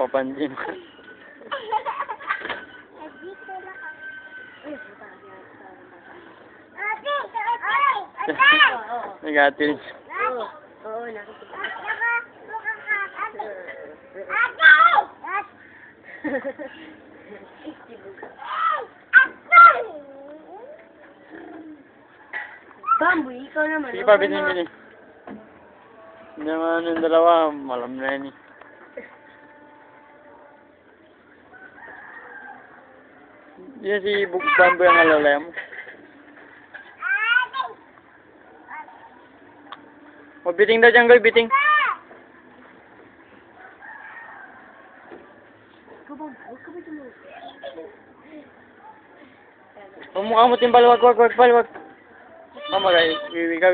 papansin. Nag-atil. Oo, nakikita. Bamboy, ikaw naman. Sige pa, bitin. Hindi naman yung dalawa, malam na yan eh. Yan si Bamboy ang alalaya mo. O, biting daw dyan, Goy, biting. Pumukha mo timbal, wag, bal. Mamagay, wiwi ka.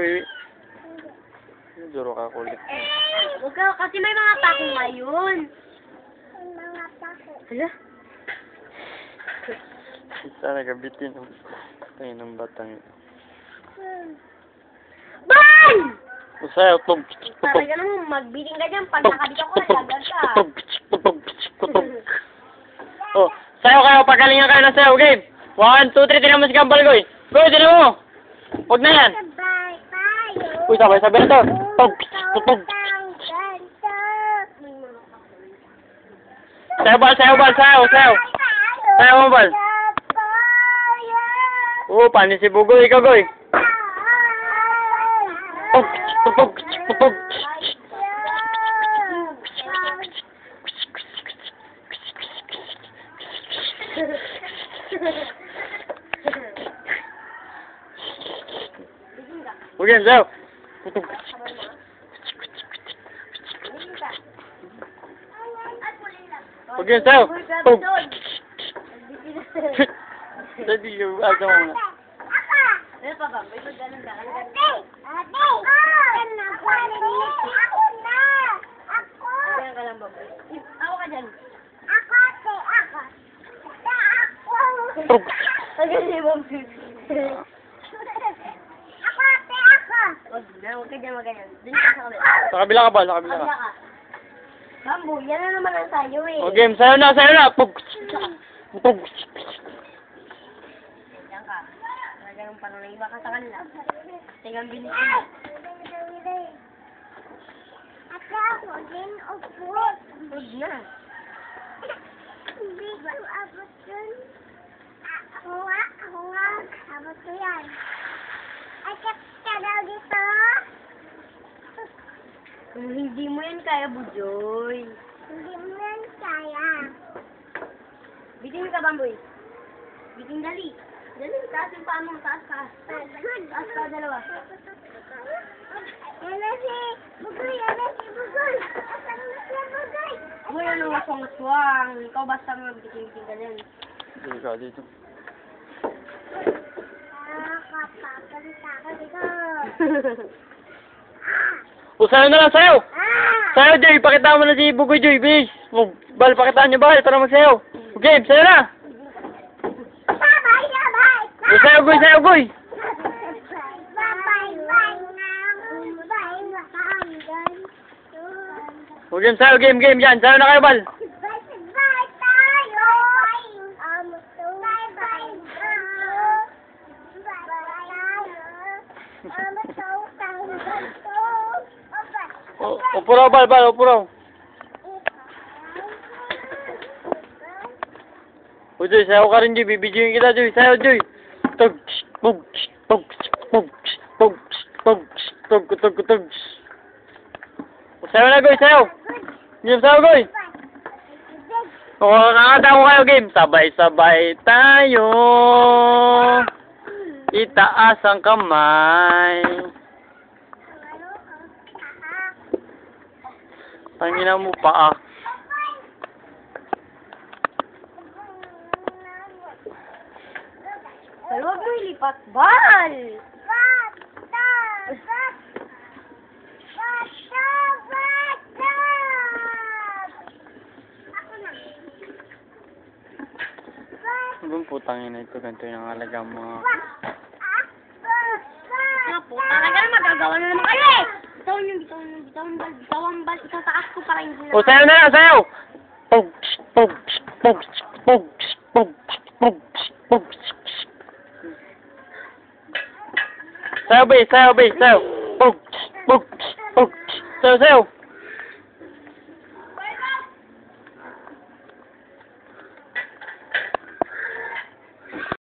Duro ka kulit. Huwag ka, kasi may mga pako ngayon. Hala? Sana gabitin. Tayo ng batang ito. Bal! Usayaw, tog. Talaga naman, magbiling ka dyan. Pag nakabitaw ko, nagagad ka. Oh, sayaw kayo, pagalingan kayo ng sayaw, game. 1, 2, 3, tinan mo si Gambal, Goy. Goy, tinan mo. Huwag na yan. Uy, sabay na to. Tog. Sayaw, bal. Sayaw mo, bal. Oo, panis si Bugoy, ikaw, Goy. Tog. Huwag yan, sayaw. Huwag yan, sayaw. Tog. Dadi, asa mo na. Ano pa ba? May pagdalang ka. Kaya ka lang ba? Ako ka dyan. Tog. Pagdalang mo. Huwag ka dyan maganyan. Doon ka sa kabila. Sa kabila ka ba? Sa kabila ka. Kabila ka. Bambo, yan na naman ang sayo eh. O game, sayo na. Tog. Diyan ka. Ganun pa nung iba ka sa kanila. Tigang bilis mo. Huwag na. Hindi ko abot yun. Ako nga. Abot ko yan. Ay, ka daw dito. Kung hindi mo yan kaya, Bujoy. Hindi mo yan kaya. Biting ka, Bamboy. Biting dali. Dali, taas yung paa mo. Taas. Taas ka, dalawa. Yan na si Bugoy. Asan mo siya, Bugoy? Uy, ano waswang-waswang. Ikaw basta magbiting-biting ka dyan. Hindi ka dito. Kapapalita ka dito. O, sayo na lang, sayo! Sayo, Joy! Pakita mo na si Bugoy, Joy, bilis! O, bal, pakitaan niyo, bal, para magsayaw. Okay, sayo na! O, sayo, Goy! O, game, sayo, game, yan. Sayo na kayo, bal. Upuraw, bal, upuraw. O, Joy, sayo ka rin, Joy. Bibidyoin kita, Joy. Sayo, Joy. Tog. Sayo na, Goy, sayo. Game, sayo, Goy. O, nakakatawa kayo, game. Sabay-sabay tayo. Itaas ang kamay. Tangina mo pa, Pero huwag mo ilipat, bal! Ibang putang ina ito, ganito yung alaga mga... Talaga na magagawa na naman kayo eh! Bitawan bal, itaas ko para hindi na... O, sayo na lang, sayo! Boom, boom, boom, boom, boom, boom, boom. Sayo, be, sayo, be, sayo. Boom, boom, boom. Sayo, sayo.